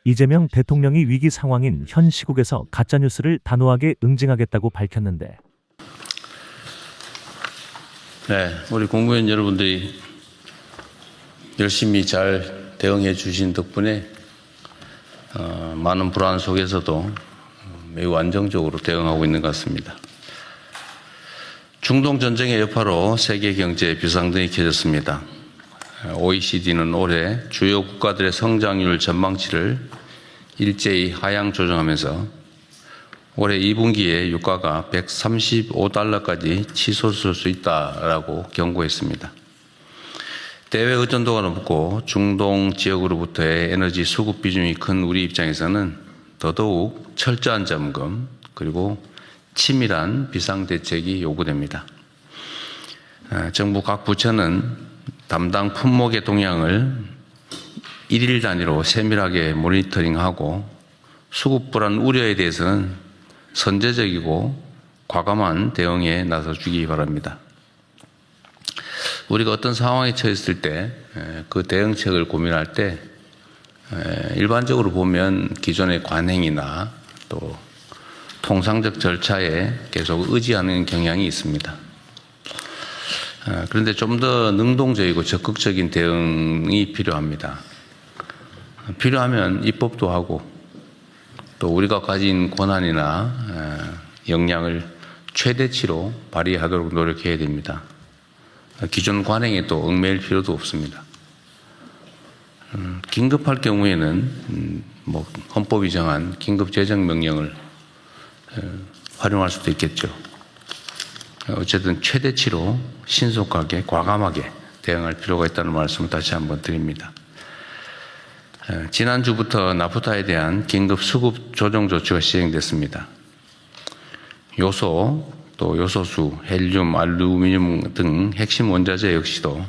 이재명 대통령이 위기 상황인 현 시국에서 가짜뉴스를 단호하게 응징하겠다고 밝혔는데 네, 우리 공무원 여러분들이 열심히 잘 대응해 주신 덕분에 많은 불안 속에서도 매우 안정적으로 대응하고 있는 것 같습니다. 중동 전쟁의 여파로 세계 경제에 비상등이 켜졌습니다. OECD는 올해 주요 국가들의 성장률 전망치를 일제히 하향 조정하면서 올해 2분기에 유가가 135달러까지 치솟을 수 있다라고 경고했습니다. 대외 의존도가 높고 중동 지역으로부터의 에너지 수급 비중이 큰 우리 입장에서는 더더욱 철저한 점검 그리고 치밀한 비상대책이 요구됩니다. 정부 각 부처는 담당 품목의 동향을 일일 단위로 세밀하게 모니터링하고 수급 불안 우려에 대해서는 선제적이고 과감한 대응에 나서주기 바랍니다. 우리가 어떤 상황에 처했을 때 그 대응책을 고민할 때 일반적으로 보면 기존의 관행이나 또 통상적 절차에 계속 의지하는 경향이 있습니다. 그런데 좀 더 능동적이고 적극적인 대응이 필요합니다. 필요하면 입법도 하고 또 우리가 가진 권한이나 역량을 최대치로 발휘하도록 노력해야 됩니다. 기존 관행에 또 얽매일 필요도 없습니다. 긴급할 경우에는 헌법이 정한 긴급 재정 명령을 활용할 수도 있겠죠. 어쨌든 최대치로 신속하게 과감하게 대응할 필요가 있다는 말씀을 다시 한번 드립니다. 지난주부터 나프타에 대한 긴급 수급 조정 조치가 시행됐습니다. 요소, 또 요소수, 헬륨, 알루미늄 등 핵심 원자재 역시도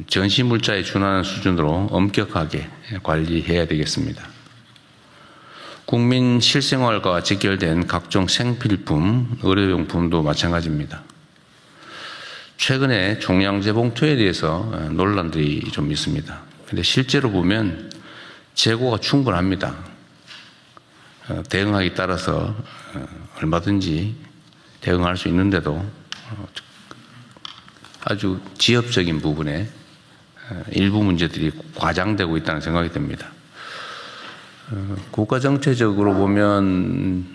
전시물자에 준하는 수준으로 엄격하게 관리해야 되겠습니다. 국민 실생활과 직결된 각종 생필품, 의료용품도 마찬가지입니다. 최근에 종량제 봉투에 대해서 논란들이 좀 있습니다. 그런데 실제로 보면 재고가 충분합니다. 대응하기 따라서 얼마든지 대응할 수 있는데도 아주 지엽적인 부분에 일부 문제들이 과장되고 있다는 생각이 듭니다. 국가 정체적으로 보면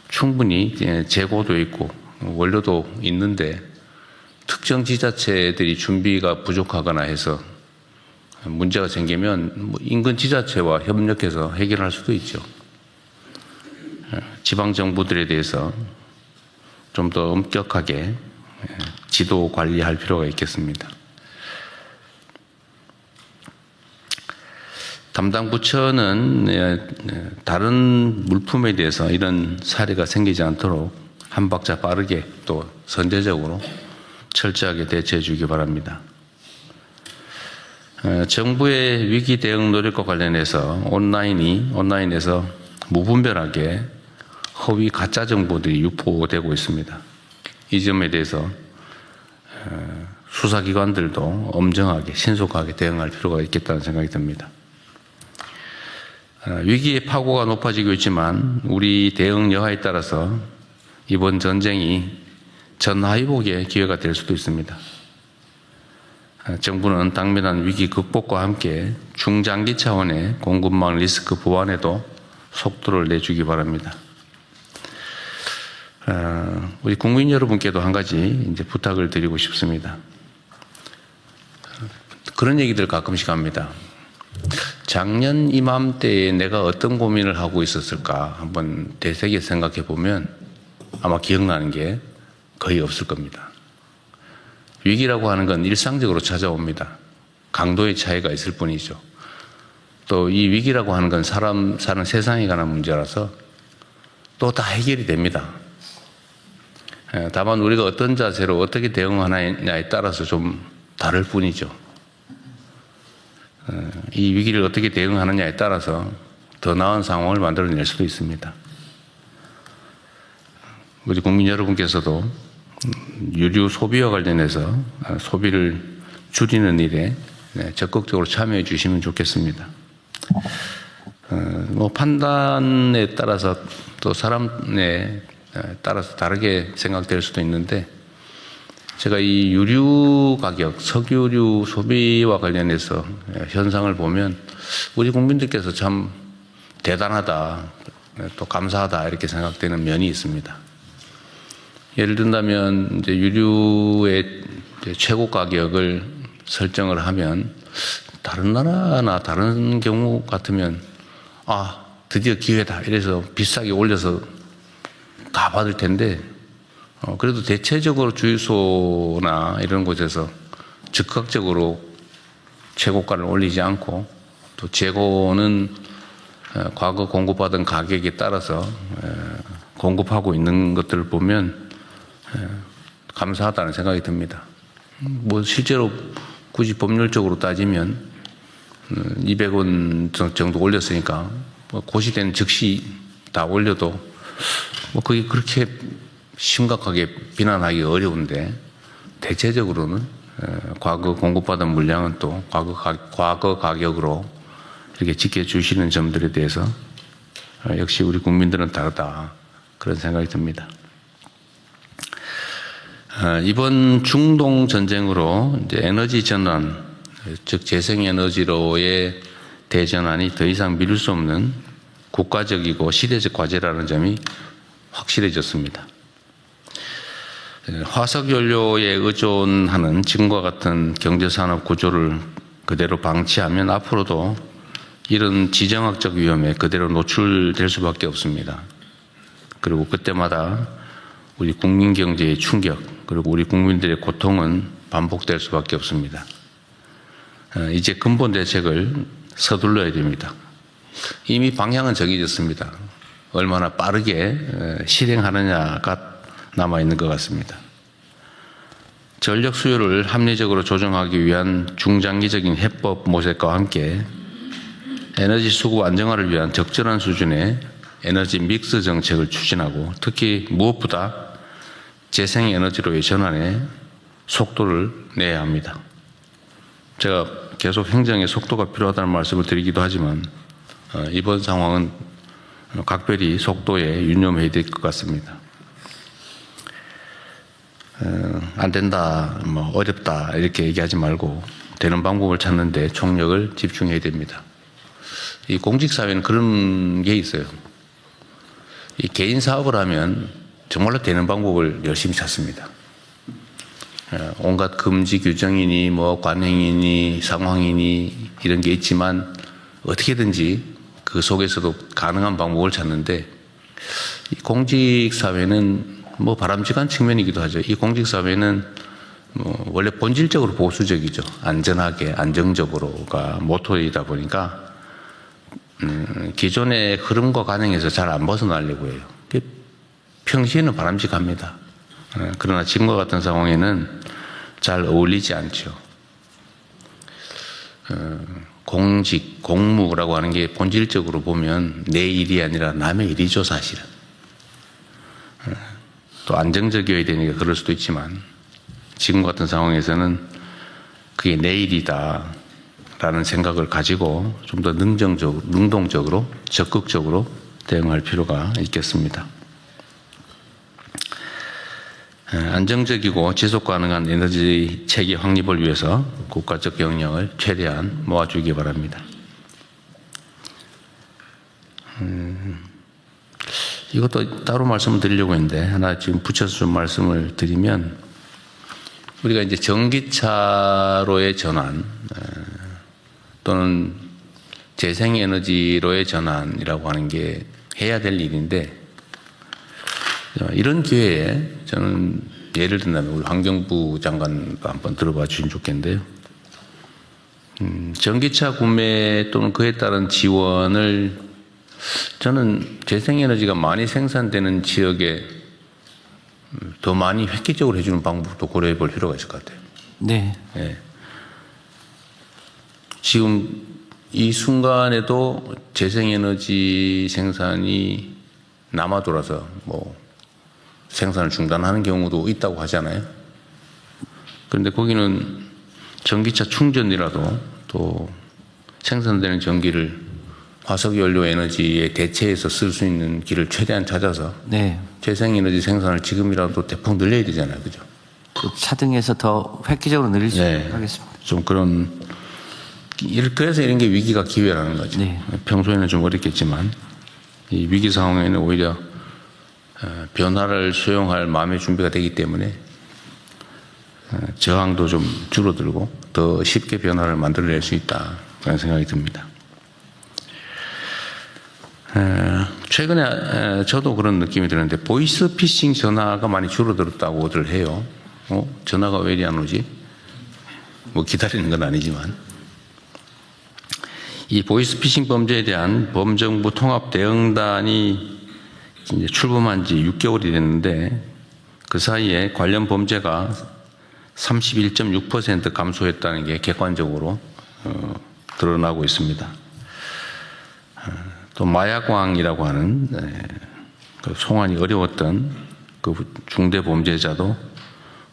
충분히 재고도 있고 원료도 있는데 특정 지자체들이 준비가 부족하거나 해서 문제가 생기면 인근 지자체와 협력해서 해결할 수도 있죠. 지방 정부들에 대해서 좀 더 엄격하게 지도 관리할 필요가 있겠습니다. 담당 부처는 다른 물품에 대해서 이런 사례가 생기지 않도록 한 박자 빠르게 또 선제적으로 철저하게 대처해 주기 바랍니다. 정부의 위기 대응 노력과 관련해서 온라인에서 무분별하게 허위 가짜 정보들이 유포되고 있습니다. 이 점에 대해서 수사기관들도 엄정하게 신속하게 대응할 필요가 있겠다는 생각이 듭니다. 위기의 파고가 높아지고 있지만 우리 대응 여하에 따라서 이번 전쟁이 전하위복의 기회가 될 수도 있습니다. 정부는 당면한 위기 극복과 함께 중장기 차원의 공급망 리스크 보완에도 속도를 내주기 바랍니다. 우리 국민 여러분께도 한 가지 이제 부탁을 드리고 싶습니다. 그런 얘기들 가끔씩 합니다. 작년 이맘때에 내가 어떤 고민을 하고 있었을까 한번 되새겨 생각해 보면 아마 기억나는 게 거의 없을 겁니다. 위기라고 하는 건 일상적으로 찾아옵니다. 강도의 차이가 있을 뿐이죠. 또 이 위기라고 하는 건 사람 사는 세상에 관한 문제라서 또 다 해결이 됩니다. 다만 우리가 어떤 자세로 어떻게 대응하느냐에 따라서 좀 다를 뿐이죠. 이 위기를 어떻게 대응하느냐에 따라서 더 나은 상황을 만들어낼 수도 있습니다. 우리 국민 여러분께서도 유류 소비와 관련해서 소비를 줄이는 일에 적극적으로 참여해 주시면 좋겠습니다. 뭐 판단에 따라서 또 사람에 따라서 다르게 생각될 수도 있는데 제가 이 유류 가격, 석유류 소비와 관련해서 현상을 보면 우리 국민들께서 참 대단하다, 또 감사하다 이렇게 생각되는 면이 있습니다. 예를 든다면 이제 유류의 이제 최고 가격을 설정을 하면 다른 나라나 다른 경우 같으면 아 드디어 기회다 이래서 비싸게 올려서 다 받을 텐데 그래도 대체적으로 주유소나 이런 곳에서 즉각적으로 최고가를 올리지 않고 또 재고는 과거 공급받은 가격에 따라서 공급하고 있는 것들을 보면 감사하다는 생각이 듭니다. 뭐 실제로 굳이 법률적으로 따지면 200원 정도 올렸으니까 뭐 고시되는 즉시 다 올려도 뭐 그게 그렇게 심각하게 비난하기 어려운데 대체적으로는 과거 공급받은 물량은 또 과거 가격으로 이렇게 지켜주시는 점들에 대해서 역시 우리 국민들은 다르다 그런 생각이 듭니다. 이번 중동 전쟁으로 이제 에너지 전환, 즉 재생에너지로의 대전환이 더 이상 미룰 수 없는 국가적이고 시대적 과제라는 점이 확실해졌습니다. 화석연료에 의존하는 지금과 같은 경제산업 구조를 그대로 방치하면 앞으로도 이런 지정학적 위험에 그대로 노출될 수밖에 없습니다. 그리고 그때마다 우리 국민 경제의 충격 그리고 우리 국민들의 고통은 반복될 수밖에 없습니다. 이제 근본 대책을 서둘러야 됩니다. 이미 방향은 정해졌습니다. 얼마나 빠르게 실행하느냐가 남아있는 것 같습니다. 전력 수요를 합리적으로 조정하기 위한 중장기적인 해법 모색과 함께 에너지 수급 안정화를 위한 적절한 수준의 에너지 믹스 정책을 추진하고 특히 무엇보다 재생에너지로의 전환에 속도를 내야 합니다. 제가 계속 행정의 속도가 필요하다는 말씀을 드리기도 하지만 이번 상황은 각별히 속도에 유념해야 될 것 같습니다. 안 된다, 뭐 어렵다 이렇게 얘기하지 말고 되는 방법을 찾는 데 총력을 집중해야 됩니다. 이 공직사회는 그런 게 있어요. 이 개인 사업을 하면 정말로 되는 방법을 열심히 찾습니다. 온갖 금지 규정이니 뭐 관행이니 상황이니 이런 게 있지만 어떻게든지 그 속에서도 가능한 방법을 찾는데 이 공직사회는 뭐 바람직한 측면이기도 하죠. 이 공직사회는 뭐 원래 본질적으로 보수적이죠. 안전하게 안정적으로가 모토이다 보니까 기존의 흐름과 관행에서 잘 안 벗어나려고 해요. 평시에는 바람직합니다. 그러나 지금과 같은 상황에는 잘 어울리지 않죠. 공직, 공무라고 하는 게 본질적으로 보면 내 일이 아니라 남의 일이죠, 사실은. 또 안정적이어야 되니까 그럴 수도 있지만 지금 같은 상황에서는 그게 내 일이다 라는 생각을 가지고 좀 더 능동적으로 적극적으로 대응할 필요가 있겠습니다. 안정적이고 지속 가능한 에너지 체계 확립을 위해서 국가적 역량을 최대한 모아주기 바랍니다. 이것도 따로 말씀을 드리려고 했는데 하나 지금 붙여서 좀 말씀을 드리면 우리가 이제 전기차로의 전환 또는 재생에너지로의 전환이라고 하는 게 해야 될 일인데 이런 기회에 저는 예를 든다면 우리 환경부 장관도 한번 들어봐 주시면 좋겠는데요. 전기차 구매 또는 그에 따른 지원을 저는 재생에너지가 많이 생산되는 지역에 더 많이 획기적으로 해주는 방법도 고려해 볼 필요가 있을 것 같아요. 네. 네. 지금 이 순간에도 재생에너지 생산이 남아 돌아서 뭐 생산을 중단하는 경우도 있다고 하잖아요. 그런데 거기는 전기차 충전이라도 또 생산되는 전기를 화석연료 에너지에 대체해서 쓸 수 있는 길을 최대한 찾아서 네. 재생에너지 생산을 지금이라도 대폭 늘려야 되잖아요. 그죠? 그 차등해서 더 획기적으로 늘릴 수 네. 하겠습니다. 좀 그런, 그래서 이런 게 위기가 기회라는 거죠. 네. 평소에는 좀 어렵겠지만, 이 위기 상황에는 오히려 변화를 수용할 마음의 준비가 되기 때문에 저항도 좀 줄어들고 더 쉽게 변화를 만들어낼 수 있다. 그런 생각이 듭니다. 최근에 저도 그런 느낌이 드는데 보이스 피싱 전화가 많이 줄어들었다고들 해요. 전화가 왜 이리 안 오지? 뭐 기다리는 건 아니지만 이 보이스 피싱 범죄에 대한 범정부 통합 대응단이 이제 출범한 지 6개월이 됐는데 그 사이에 관련 범죄가 31.6% 감소했다는 게 객관적으로 드러나고 있습니다. 또 마약왕이라고 하는 그 송환이 어려웠던 그 중대 범죄자도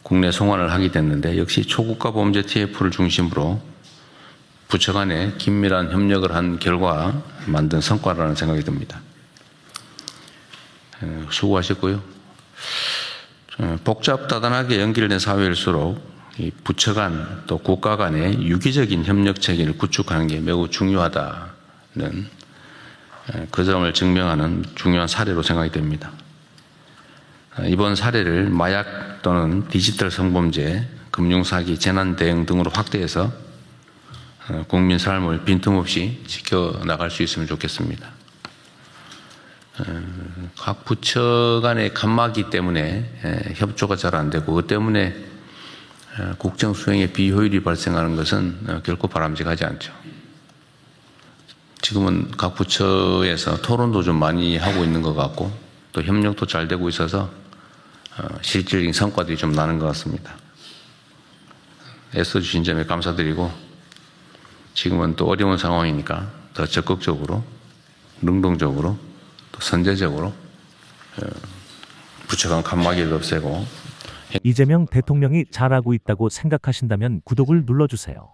국내 송환을 하게 됐는데 역시 초국가 범죄 TF를 중심으로 부처 간에 긴밀한 협력을 한 결과 만든 성과라는 생각이 듭니다. 수고하셨고요. 복잡다단하게 연결된 사회일수록 이 부처 간 또 국가 간의 유기적인 협력 체계를 구축하는 게 매우 중요하다는 그 점을 증명하는 중요한 사례로 생각이 됩니다. 이번 사례를 마약 또는 디지털 성범죄, 금융사기, 재난대응 등으로 확대해서 국민 삶을 빈틈없이 지켜나갈 수 있으면 좋겠습니다. 각 부처 간의 칸막이 때문에 협조가 잘 안 되고 그 때문에 국정 수행에 비효율이 발생하는 것은 결코 바람직하지 않죠. 지금은 각 부처에서 토론도 좀 많이 하고 있는 것 같고 또 협력도 잘 되고 있어서 실질적인 성과들이 좀 나는 것 같습니다. 애써주신 점에 감사드리고 지금은 또 어려운 상황이니까 더 적극적으로 능동적으로 또 선제적으로 부처 간 칸막이를 없애고 이재명 대통령이 잘하고 있다고 생각하신다면 구독을 눌러주세요.